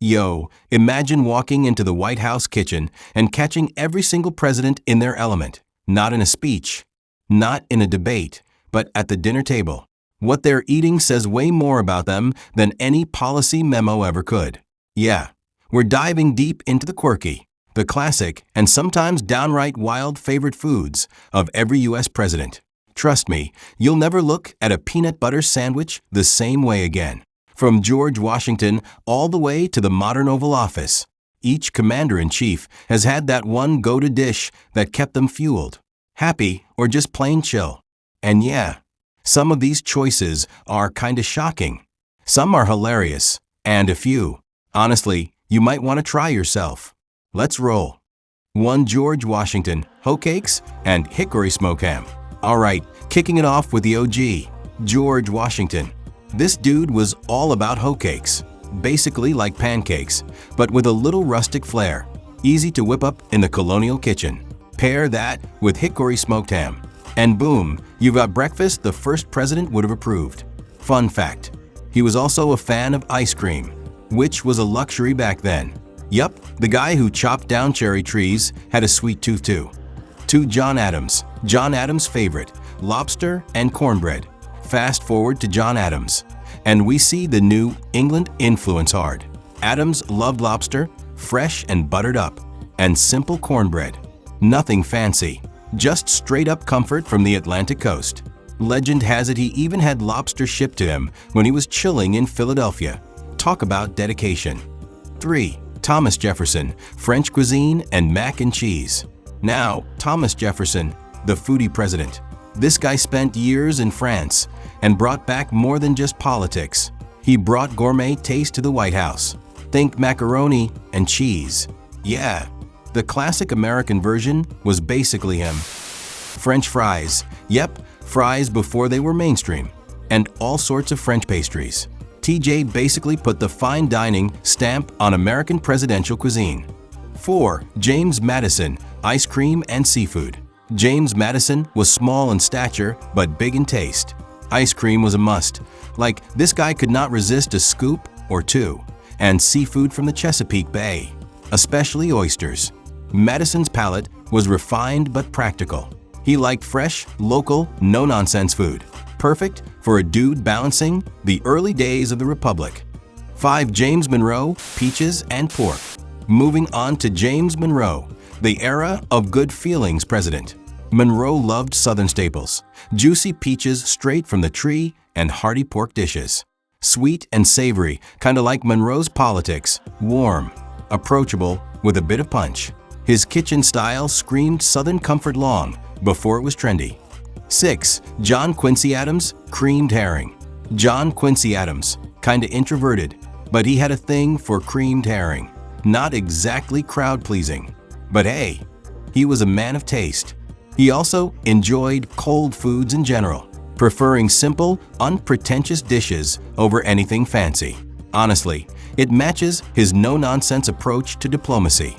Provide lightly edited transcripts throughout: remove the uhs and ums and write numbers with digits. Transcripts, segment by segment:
Yo, imagine walking into the White House kitchen and catching every single president in their element. Not in a speech, not in a debate, but at the dinner table. What they're eating says way more about them than any policy memo ever could. Yeah, we're diving deep into the quirky, the classic, and sometimes downright wild favorite foods of every U.S. president. Trust me, you'll never look at a peanut butter sandwich the same way again. From George Washington all the way to the modern Oval Office, each commander-in-chief has had that one go-to dish that kept them fueled, happy, or just plain chill. And yeah, some of these choices are kinda shocking. Some are hilarious, and a few, honestly, you might want to try yourself. Let's roll. 1. George Washington, hoecakes and hickory smoked ham. Alright, kicking it off with the OG, George Washington. This dude was all about hoecakes, basically like pancakes, but with a little rustic flair, easy to whip up in the colonial kitchen. Pair that with hickory smoked ham, and boom, you've got breakfast the first president would have approved. Fun fact, he was also a fan of ice cream, which was a luxury back then. Yup, the guy who chopped down cherry trees had a sweet tooth too. 2. John Adams' favorite, lobster and cornbread. Fast forward to John Adams, and we see the New England influence hard. Adams loved lobster, fresh and buttered up, and simple cornbread. Nothing fancy, just straight-up comfort from the Atlantic coast. Legend has it he even had lobster shipped to him when he was chilling in Philadelphia. Talk about dedication. 3. Thomas Jefferson, French cuisine and mac and cheese. Now, Thomas Jefferson, the foodie president. This guy spent years in France and brought back more than just politics. He brought gourmet taste to the White House. Think macaroni and cheese. Yeah, the classic American version was basically him. French fries. Yep, fries before they were mainstream. And all sorts of French pastries. TJ basically put the fine dining stamp on American presidential cuisine. 4. James Madison, ice cream and seafood. James Madison was small in stature but big in taste. Ice cream was a must. Like, this guy could not resist a scoop or two. And seafood from the Chesapeake Bay, especially oysters. Madison's palate was refined but practical. He liked fresh, local, no-nonsense food. Perfect for a dude balancing the early days of the Republic. 5. James Monroe, peaches and pork. Moving on to James Monroe, the era of good feelings president. Monroe loved Southern staples, juicy peaches straight from the tree and hearty pork dishes. Sweet and savory, kinda like Monroe's politics, warm, approachable, with a bit of punch. His kitchen style screamed Southern comfort long before it was trendy. 6. John Quincy Adams, creamed herring. John Quincy Adams, kinda introverted, but he had a thing for creamed herring. Not exactly crowd-pleasing, but hey, he was a man of taste. He also enjoyed cold foods in general, preferring simple, unpretentious dishes over anything fancy. Honestly, it matches his no-nonsense approach to diplomacy.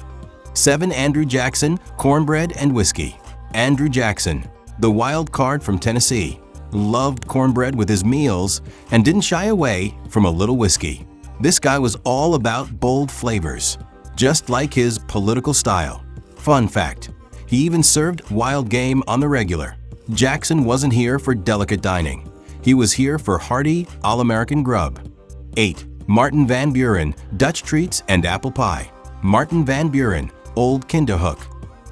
7. Andrew Jackson, cornbread and whiskey. Andrew Jackson, the wild card from Tennessee, loved cornbread with his meals and didn't shy away from a little whiskey. This guy was all about bold flavors, just like his political style. Fun fact, he even served wild game on the regular. Jackson wasn't here for delicate dining. He was here for hearty, all-American grub. 8. Martin Van Buren, Dutch treats and apple pie. Martin Van Buren, old Kinderhook,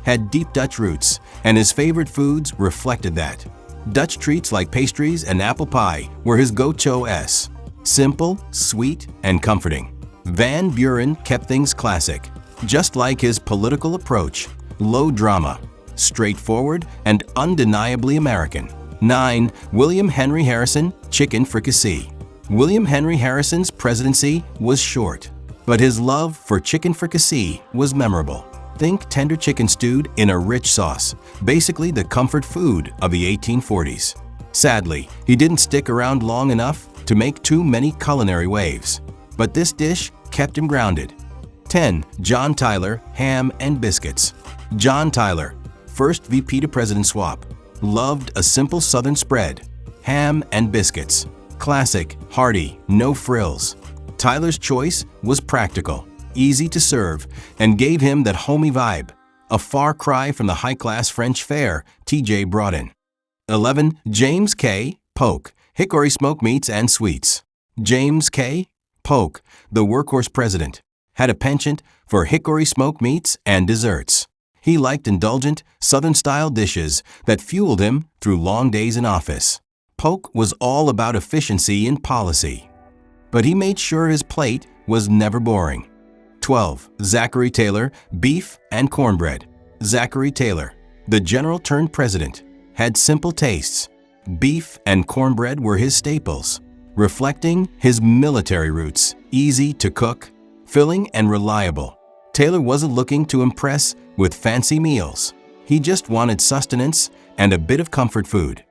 had deep Dutch roots, and his favorite foods reflected that. Dutch treats like pastries and apple pie were his go-to-s. Simple, sweet, and comforting. Van Buren kept things classic, just like his political approach. Low drama, straightforward, and undeniably American. 9. William Henry Harrison, chicken fricassee. William Henry Harrison's presidency was short, but his love for chicken fricassee was memorable. Think tender chicken stewed in a rich sauce, basically the comfort food of the 1840s. Sadly, he didn't stick around long enough to make too many culinary waves, but this dish kept him grounded. 10. John Tyler, ham and biscuits. John Tyler, first VP to President swap, loved a simple Southern spread, ham and biscuits. Classic, hearty, no frills. Tyler's choice was practical, easy to serve, and gave him that homey vibe, a far cry from the high-class French fare TJ brought in. 11. James K. Polk, Hickory Smoked Meats and Sweets. James K. Polk, the workhorse president, had a penchant for hickory smoked meats and desserts. He liked indulgent, Southern-style dishes that fueled him through long days in office. Polk was all about efficiency in policy, but he made sure his plate was never boring. 12. Zachary Taylor, Beef and Cornbread. Zachary Taylor, the general turned president, had simple tastes. Beef and cornbread were his staples, reflecting his military roots, easy to cook, filling and reliable. Taylor wasn't looking to impress with fancy meals. He just wanted sustenance and a bit of comfort food.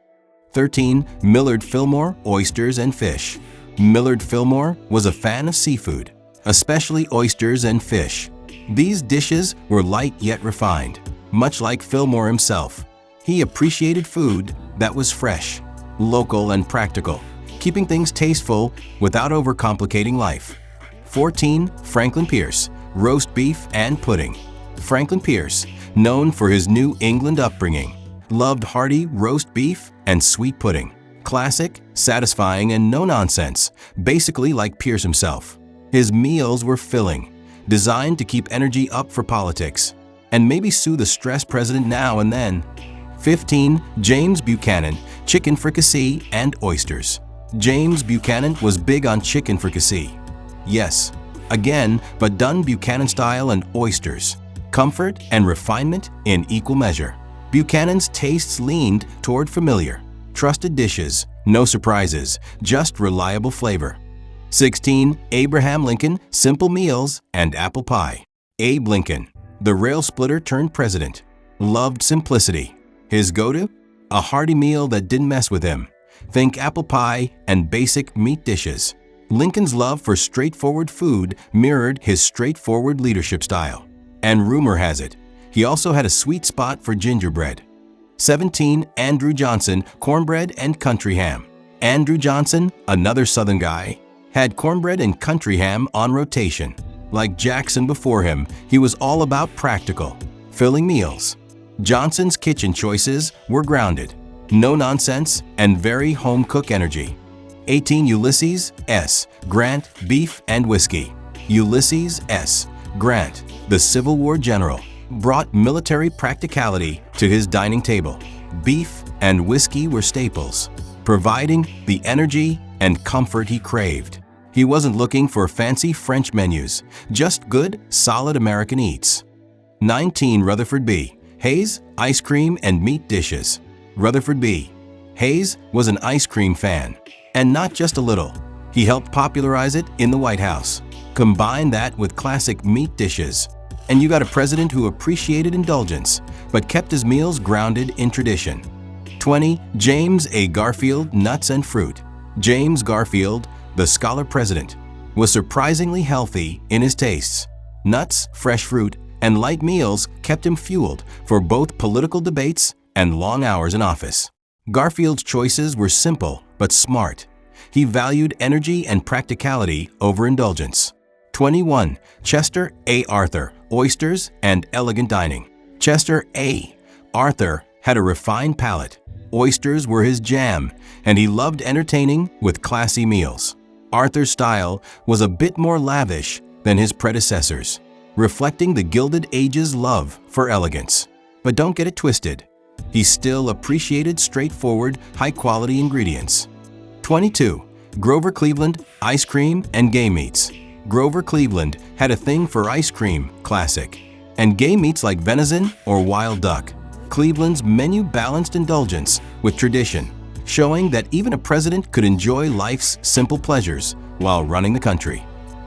13. Millard Fillmore, Oysters and Fish. Millard Fillmore was a fan of seafood, especially oysters and fish. These dishes were light yet refined, much like Fillmore himself. He appreciated food that was fresh, local and practical, keeping things tasteful without overcomplicating life. 14. Franklin Pierce, Roast Beef and Pudding. Franklin Pierce, known for his New England upbringing, loved hearty roast beef and sweet pudding. Classic, satisfying, and no nonsense, basically like Pierce himself. His meals were filling, designed to keep energy up for politics, and maybe soothe the stressed president now and then. 15. James Buchanan, Chicken Fricassee and Oysters. James Buchanan was big on chicken fricassee. Yes, again, but done Buchanan style and oysters. Comfort and refinement in equal measure. Buchanan's tastes leaned toward familiar, trusted dishes, no surprises, just reliable flavor. 16. Abraham Lincoln, Simple Meals and Apple Pie. Abe Lincoln, the rail splitter turned president, loved simplicity. His go-to? A hearty meal that didn't mess with him. Think apple pie and basic meat dishes. Lincoln's love for straightforward food mirrored his straightforward leadership style. And rumor has it, he also had a sweet spot for gingerbread. 17. Andrew Johnson, Cornbread and Country Ham. Andrew Johnson, another Southern guy, had cornbread and country ham on rotation. Like Jackson before him, he was all about practical, filling meals. Johnson's kitchen choices were grounded, no nonsense, and very home-cook energy. 18. Ulysses S. Grant, Beef and Whiskey. Ulysses S. Grant, the Civil War general, brought military practicality to his dining table. Beef and whiskey were staples, providing the energy and comfort he craved. He wasn't looking for fancy French menus, just good, solid American eats. 19. Rutherford B. Hayes, Ice Cream and Meat Dishes. Rutherford B. Hayes was an ice cream fan, and not just a little. He helped popularize it in the White House. Combine that with classic meat dishes, and you got a president who appreciated indulgence, but kept his meals grounded in tradition. 20. James A. Garfield, Nuts and Fruit. James Garfield, the scholar president, was surprisingly healthy in his tastes. Nuts, fresh fruit, and light meals kept him fueled for both political debates and long hours in office. Garfield's choices were simple but smart. He valued energy and practicality over indulgence. 21. Chester A. Arthur, Oysters and Elegant Dining. Chester A. Arthur had a refined palate. Oysters were his jam, and he loved entertaining with classy meals. Arthur's style was a bit more lavish than his predecessors, reflecting the Gilded Age's love for elegance. But don't get it twisted. He still appreciated straightforward, high-quality ingredients. 22. Grover Cleveland, Ice Cream and Game Meats. Grover Cleveland had a thing for ice cream, classic, and game meats like venison or wild duck. Cleveland's menu balanced indulgence with tradition, showing that even a president could enjoy life's simple pleasures while running the country.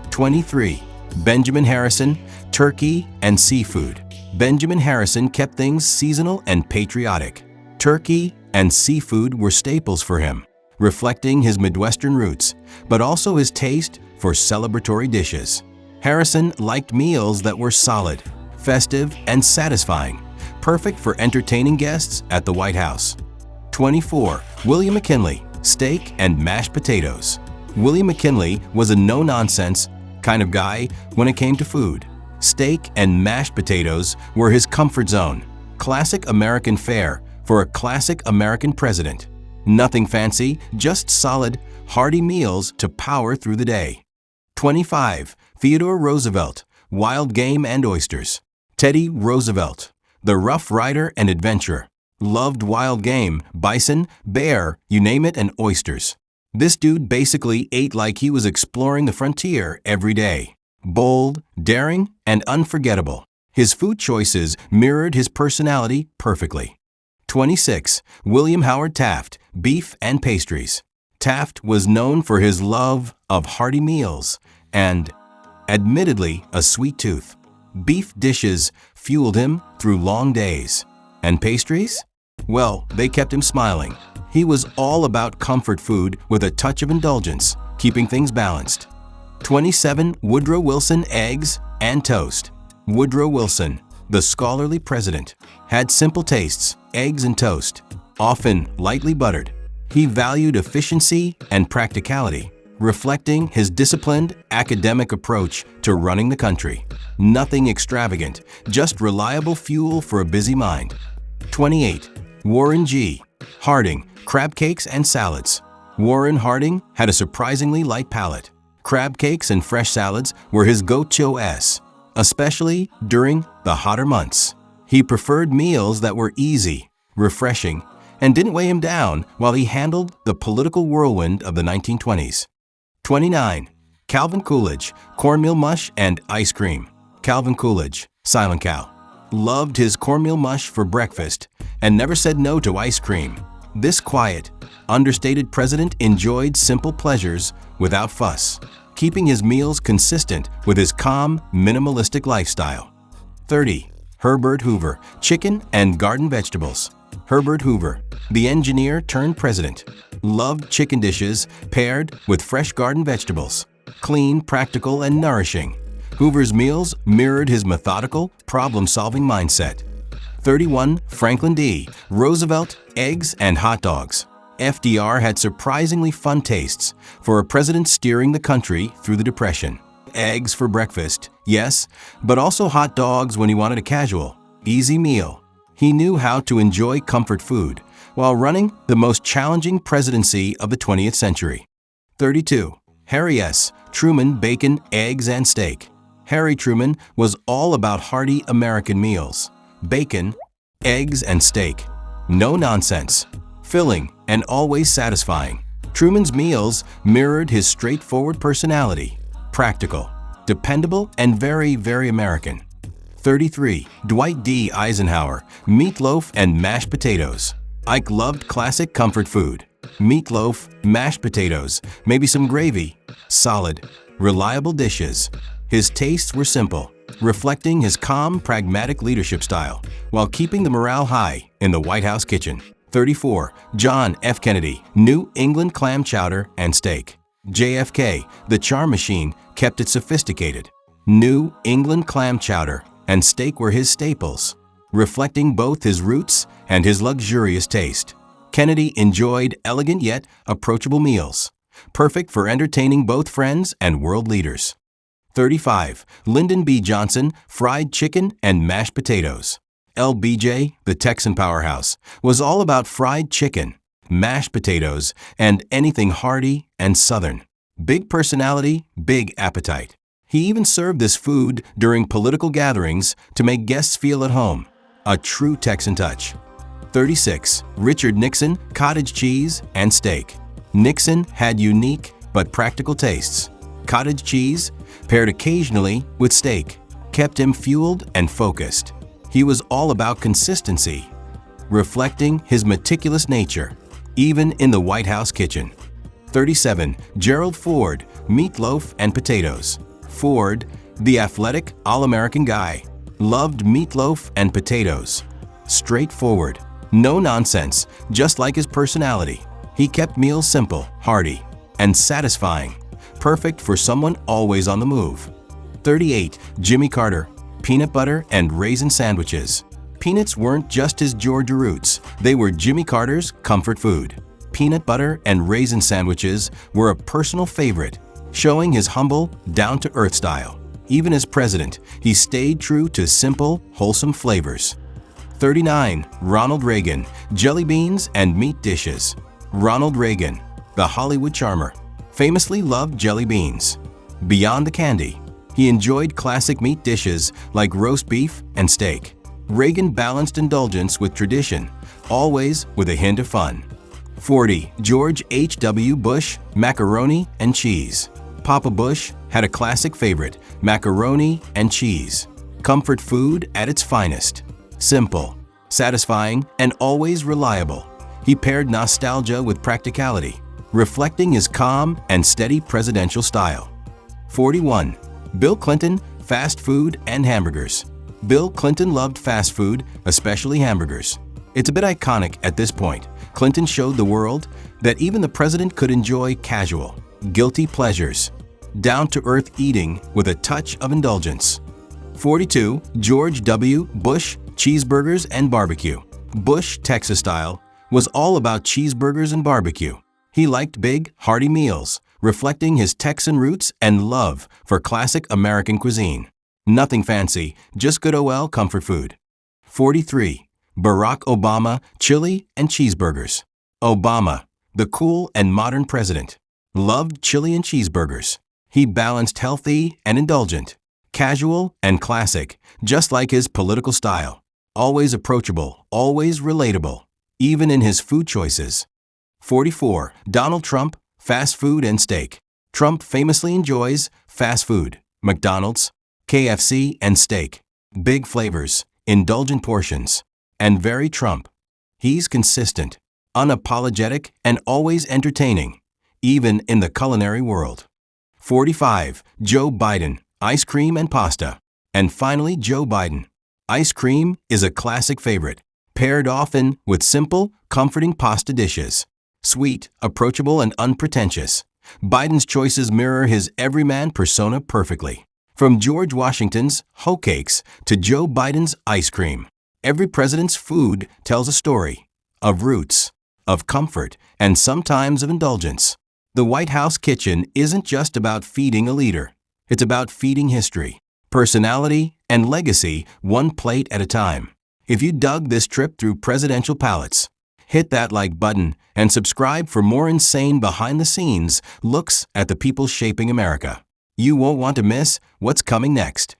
23. Benjamin Harrison, Turkey and Seafood. Benjamin Harrison kept things seasonal and patriotic. Turkey and seafood were staples for him, reflecting his Midwestern roots, but also his taste for celebratory dishes. Harrison liked meals that were solid, festive, and satisfying, perfect for entertaining guests at the White House. 24. William McKinley, Steak and Mashed Potatoes. William McKinley was a no-nonsense kind of guy when it came to food. Steak and mashed potatoes were his comfort zone. Classic American fare for a classic American president. Nothing fancy, just solid, hearty meals to power through the day. 25. Theodore Roosevelt, wild game and oysters. Teddy Roosevelt, the Rough Rider and adventurer. Loved wild game, bison, bear, you name it, and oysters. This dude basically ate like he was exploring the frontier every day. Bold, daring, and unforgettable. His food choices mirrored his personality perfectly. 26. William Howard Taft, beef and pastries. Taft was known for his love of hearty meals and, admittedly, a sweet tooth. Beef dishes fueled him through long days. And pastries? Well, they kept him smiling. He was all about comfort food with a touch of indulgence, keeping things balanced. 27. Woodrow Wilson, eggs and toast. Woodrow Wilson, the scholarly president, had simple tastes, eggs and toast, often lightly buttered. He valued efficiency and practicality, reflecting his disciplined academic approach to running the country. Nothing extravagant, just reliable fuel for a busy mind. 28. Warren G. Harding, crab cakes and salads. Warren Harding had a surprisingly light palate. Crab cakes and fresh salads were his go-to-s, especially during the hotter months. He preferred meals that were easy, refreshing, and didn't weigh him down while he handled the political whirlwind of the 1920s. 29. Calvin Coolidge, cornmeal mush and ice cream. Calvin Coolidge, Silent Cal, loved his cornmeal mush for breakfast and never said no to ice cream. This quiet, understated president enjoyed simple pleasures without fuss, keeping his meals consistent with his calm, minimalistic lifestyle. 30. Herbert Hoover, chicken and garden vegetables. Herbert Hoover, the engineer turned president, loved chicken dishes paired with fresh garden vegetables. Clean, practical, and nourishing. Hoover's meals mirrored his methodical, problem-solving mindset. 31. Franklin D. Roosevelt, eggs and hot dogs. FDR had surprisingly fun tastes for a president steering the country through the Depression. Eggs for breakfast, yes, but also hot dogs when he wanted a casual, easy meal. He knew how to enjoy comfort food while running the most challenging presidency of the 20th century. 32. Harry S. Truman, bacon, eggs, and steak. Harry Truman was all about hearty American meals. Bacon, eggs, and steak. No nonsense. Filling and always satisfying. Truman's meals mirrored his straightforward personality. Practical, dependable, and very, very American. 33. Dwight D. Eisenhower, meatloaf and mashed potatoes. Ike loved classic comfort food. Meatloaf, mashed potatoes, maybe some gravy. Solid, reliable dishes. His tastes were simple, reflecting his calm, pragmatic leadership style, while keeping the morale high in the White House kitchen. 34. John F. Kennedy, New England clam chowder and steak. JFK, the charm machine, kept it sophisticated. New England clam chowder and steak were his staples, reflecting both his roots and his luxurious taste. Kennedy enjoyed elegant yet approachable meals, perfect for entertaining both friends and world leaders. 35. Lyndon B. Johnson, fried chicken and mashed potatoes. LBJ, the Texan powerhouse, was all about fried chicken, mashed potatoes, and anything hearty and southern. Big personality, big appetite. He even served this food during political gatherings to make guests feel at home. A true Texan touch. 36. Richard Nixon, cottage cheese and steak. Nixon had unique but practical tastes. Cottage cheese, paired occasionally with steak, kept him fueled and focused. He was all about consistency, reflecting his meticulous nature, even in the White House kitchen. 37. Gerald Ford, meatloaf and potatoes. Ford, the athletic, all-American guy, loved meatloaf and potatoes. Straightforward, no nonsense, just like his personality. He kept meals simple, hearty, and satisfying, perfect for someone always on the move. 38. Jimmy Carter, peanut butter and raisin sandwiches. Peanuts weren't just his Georgia roots, they were Jimmy Carter's comfort food. peanut butter and raisin sandwiches were a personal favorite, showing his humble, down-to-earth style. Even as president, he stayed true to simple, wholesome flavors. 39. Ronald Reagan, jelly beans and meat dishes. Ronald Reagan, the Hollywood charmer, famously loved jelly beans. Beyond the candy, he enjoyed classic meat dishes like roast beef and steak. Reagan balanced indulgence with tradition, always with a hint of fun. 40. George H.W. Bush, macaroni and cheese. Papa Bush had a classic favorite, macaroni and cheese. Comfort food at its finest. Simple, satisfying, and always reliable. He paired nostalgia with practicality, reflecting his calm and steady presidential style. 41. Bill Clinton, fast food and hamburgers. Bill Clinton loved fast food, especially hamburgers. It's a bit iconic at this point. Clinton showed the world that even the president could enjoy casual, guilty pleasures, down-to-earth eating with a touch of indulgence. 42. George W. Bush, cheeseburgers and barbecue. Bush, Texas style, was all about cheeseburgers and barbecue. He liked big, hearty meals, reflecting his Texan roots and love for classic American cuisine. Nothing fancy, just good OL comfort food. 43. Barack Obama, chili and cheeseburgers. Obama, the cool and modern president, loved chili and cheeseburgers. He balanced healthy and indulgent, casual and classic, just like his political style. Always approachable, always relatable, even in his food choices. 44. Donald Trump, fast food and steak. Trump famously enjoys fast food, McDonald's, KFC, and steak. Big flavors, indulgent portions, and very Trump. He's consistent, unapologetic, and always entertaining, even in the culinary world. 45. Joe Biden, ice cream and pasta. And finally, Joe Biden. Ice cream is a classic favorite, paired often with simple, comforting pasta dishes. Sweet, approachable, and unpretentious, Biden's choices mirror his everyman persona perfectly. From George Washington's hoecakes to Joe Biden's ice cream, every president's food tells a story of roots, of comfort, and sometimes of indulgence. The White House kitchen isn't just about feeding a leader. It's about feeding history, personality, and legacy one plate at a time. If you dug this trip through presidential palates, hit that like button and subscribe for more insane behind-the-scenes looks at the people shaping America. You won't want to miss what's coming next.